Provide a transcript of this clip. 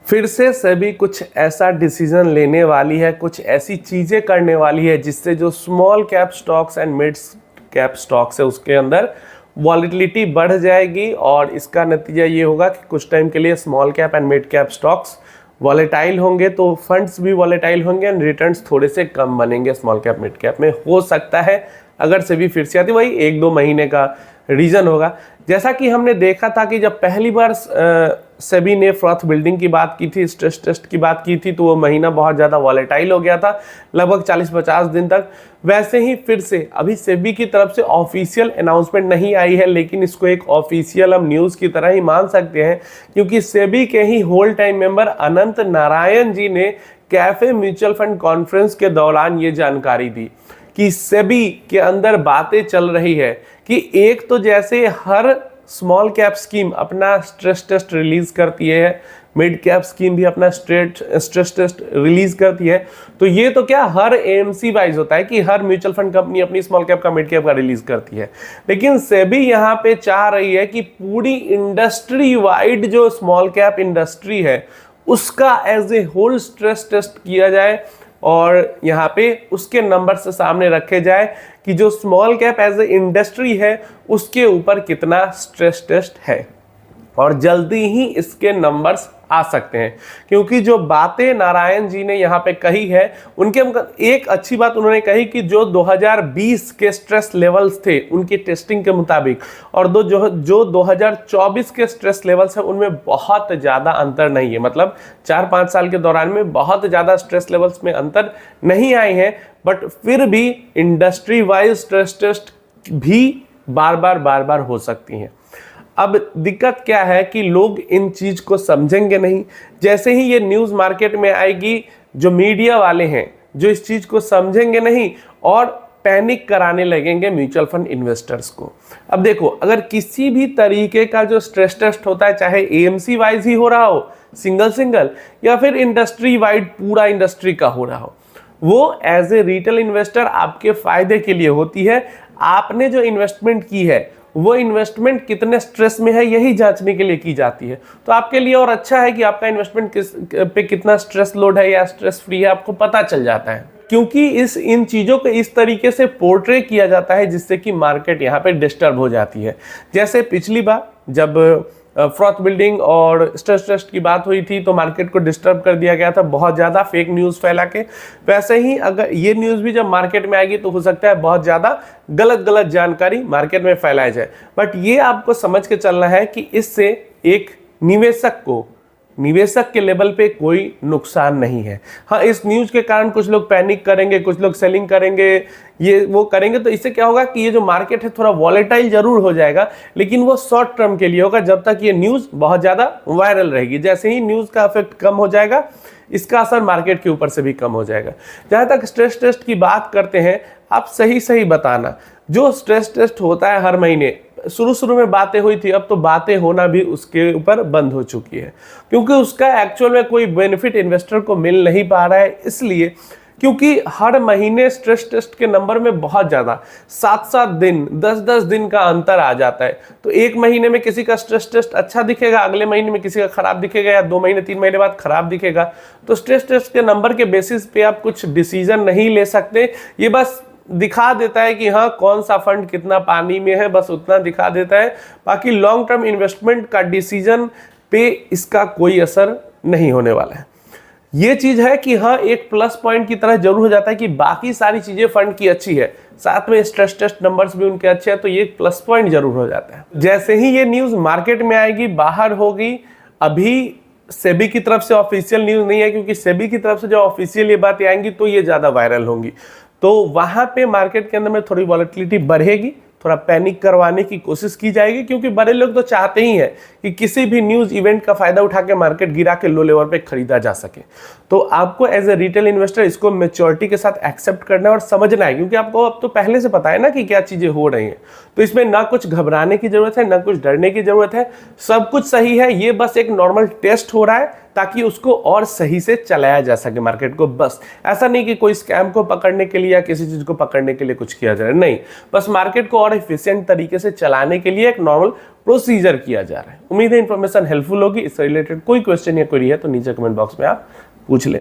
फिर से सेबी कुछ ऐसा डिसीजन लेने वाली है, कुछ ऐसी चीज़ें करने वाली है जिससे जो small cap stocks and mid cap stocks है उसके अंदर वॉलेटिलिटी बढ़ जाएगी और इसका नतीजा ये होगा कि कुछ टाइम के लिए small cap and mid cap stocks volatile होंगे, तो फंड्स भी वॉलेटाइल होंगे एंड रिटर्न्स थोड़े से कम बनेंगे स्मॉल कैप मिड कैप में। हो सकता है अगर सेबी फिर से आती, वही 1-2 महीने का रीजन होगा। जैसा कि हमने देखा था कि जब पहली बार सेबी ने फ्रॉथ बिल्डिंग की बात की थी, स्ट्रेस टेस्ट की बात की थी, तो वो महीना बहुत ज़्यादा वॉलेटाइल हो गया था, लगभग 40-50 दिन तक। वैसे ही फिर से अभी सेबी की तरफ से ऑफिशियल अनाउंसमेंट नहीं आई है, लेकिन इसको एक ऑफिशियल हम न्यूज़ की तरह ही मान सकते हैं, क्योंकि सेबी के ही होल टाइम मेंबर अनंत नारायण जी ने कैफे म्यूचुअल फंड कॉन्फ्रेंस के दौरान ये जानकारी दी कि सेबी के अंदर बातें चल रही है कि एक तो जैसे हर स्मॉल कैप स्कीम अपना स्ट्रेस टेस्ट रिलीज करती है, मिड कैप स्कीम भी अपना स्ट्रेस टेस्ट रिलीज करती है, तो ये तो क्या हर एएमसी वाइज होता है कि हर म्यूचुअल फंड कंपनी अपनी स्मॉल कैप का मिड कैप का रिलीज करती है। लेकिन सेबी यहाँ पे चाह रही है कि पूरी इंडस्ट्री वाइड जो स्मॉल कैप इंडस्ट्री है उसका as a whole stress test किया जाए और यहाँ पे उसके नंबर से सामने रखे जाए कि जो small cap as a industry है उसके ऊपर कितना स्ट्रेस टेस्ट है, और जल्दी ही इसके नंबर्स आ सकते हैं। क्योंकि जो बातें नारायण जी ने यहाँ पे कही है, उनके एक अच्छी बात उन्होंने कही कि जो 2020 के स्ट्रेस लेवल्स थे उनकी टेस्टिंग के मुताबिक और जो 2024 के स्ट्रेस लेवल्स है उनमें बहुत ज़्यादा अंतर नहीं है। मतलब 4-5 साल के दौरान में बहुत ज़्यादा स्ट्रेस लेवल्स में अंतर नहीं आए हैं, बट फिर भी इंडस्ट्री वाइज स्ट्रेस टेस्ट भी बार बार हो सकती हैं। अब दिक्कत क्या है कि लोग इन चीज़ को समझेंगे नहीं। जैसे ही ये न्यूज़ मार्केट में आएगी, जो मीडिया वाले हैं जो इस चीज़ को समझेंगे नहीं और पैनिक कराने लगेंगे म्यूचुअल फंड इन्वेस्टर्स को। अब देखो, अगर किसी भी तरीके का जो स्ट्रेस टेस्ट होता है, चाहे एएमसी वाइज ही हो रहा हो सिंगल या फिर इंडस्ट्री वाइड पूरा इंडस्ट्री का हो रहा हो, वो एज ए रिटेल इन्वेस्टर आपके फायदे के लिए होती है। आपने जो इन्वेस्टमेंट की है वो इन्वेस्टमेंट कितने स्ट्रेस में है यही जांचने के लिए की जाती है। तो आपके लिए और अच्छा है कि आपका इन्वेस्टमेंट पे कितना स्ट्रेस लोड है या स्ट्रेस फ्री है, आपको पता चल जाता है। क्योंकि इन चीज़ों को इस तरीके से पोर्ट्रे किया जाता है जिससे कि मार्केट यहाँ पे डिस्टर्ब हो जाती है। जैसे पिछली बार जब फ्रॉथ बिल्डिंग और स्ट्रेस टेस्ट की बात हुई थी तो मार्केट को डिस्टर्ब कर दिया गया था बहुत ज़्यादा फेक न्यूज़ फैला के। वैसे ही अगर ये न्यूज़ भी जब मार्केट में आएगी तो हो सकता है बहुत ज़्यादा गलत जानकारी मार्केट में फैलाई जाए। बट ये आपको समझ के चलना है कि इससे एक निवेशक के लेवल पे कोई नुकसान नहीं है। हाँ, इस न्यूज़ के कारण कुछ लोग पैनिक करेंगे, कुछ लोग सेलिंग करेंगे, ये वो करेंगे, तो इससे क्या होगा कि ये जो मार्केट है थोड़ा वॉलेटाइल जरूर हो जाएगा, लेकिन वो शॉर्ट टर्म के लिए होगा जब तक ये न्यूज़ बहुत ज़्यादा वायरल रहेगी। जैसे ही न्यूज़ का इफेक्ट कम हो जाएगा, इसका असर मार्केट के ऊपर से भी कम हो जाएगा। जहाँ तक स्ट्रेस टेस्ट की बात करते हैं, आप सही बताना, जो स्ट्रेस टेस्ट होता है हर महीने, शुरू में बातें हुई थी, अब तो बातें होना भी उसके ऊपर बंद हो चुकी है, क्योंकि उसका एक्चुअल में कोई बेनिफिट इन्वेस्टर को मिल नहीं पा रहा है। इसलिए क्योंकि हर महीने स्ट्रेस टेस्ट के नंबर में बहुत ज़्यादा 7-7 दिन 10-10 दिन का अंतर आ जाता है। तो एक महीने में किसी का स्ट्रेस टेस्ट अच्छा दिखेगा, अगले महीने में किसी का खराब दिखेगा, या 2 महीने 3 महीने बाद खराब दिखेगा। तो स्ट्रेस टेस्ट के नंबर के बेसिस पे आप कुछ डिसीजन नहीं ले सकते। ये बस दिखा देता है कि हाँ कौन सा फंड कितना पानी में है, बस उतना दिखा देता है। बाकी लॉन्ग टर्म इन्वेस्टमेंट का डिसीजन पे इसका कोई असर नहीं होने वाला है। ये चीज है कि हाँ एक प्लस पॉइंट की तरह जरूर हो जाता है कि बाकी सारी चीजें फंड की अच्छी है, साथ में स्ट्रेस टेस्ट नंबर्स भी उनके अच्छे हैं, तो ये प्लस पॉइंट जरूर हो जाता है। जैसे ही ये न्यूज मार्केट में आएगी, बाहर होगी, अभी सेबी की तरफ से ऑफिशियल न्यूज नहीं है, क्योंकि सेबी की तरफ से जो ऑफिशियल ये बातें आएंगी तो ये ज्यादा वायरल होंगी, तो वहां पे मार्केट के अंदर में थोड़ी वॉलेटिलिटी बढ़ेगी, थोड़ा पैनिक करवाने की कोशिश की जाएगी, क्योंकि बड़े लोग तो चाहते ही हैं कि किसी भी न्यूज़ इवेंट का फायदा उठा के मार्केट गिरा के लो लेवल पे खरीदा जा सके। तो आपको एज ए रिटेल इन्वेस्टर इसको मैच्योरिटी के साथ एक्सेप्ट करना है और समझना है, क्योंकि आपको अब तो पहले से पता है ना कि क्या चीज़ें हो रही हैं। तो इसमें ना कुछ घबराने की जरूरत है, ना कुछ डरने की जरूरत है, सब कुछ सही है। ये बस एक नॉर्मल टेस्ट हो रहा है ताकि उसको और सही से चलाया जा सके मार्केट को। बस ऐसा नहीं कि कोई स्कैम को पकड़ने के लिए या किसी चीज को पकड़ने के लिए कुछ किया जाए, नहीं, बस मार्केट को और एफिशिएंट तरीके से चलाने के लिए एक नॉर्मल प्रोसीजर किया जा रहा है। उम्मीद है इंफॉर्मेशन हेल्पफुल होगी। इससे रिलेटेड कोई क्वेश्चन या क्वेरी है तो नीचे कमेंट बॉक्स में आप पूछ लें।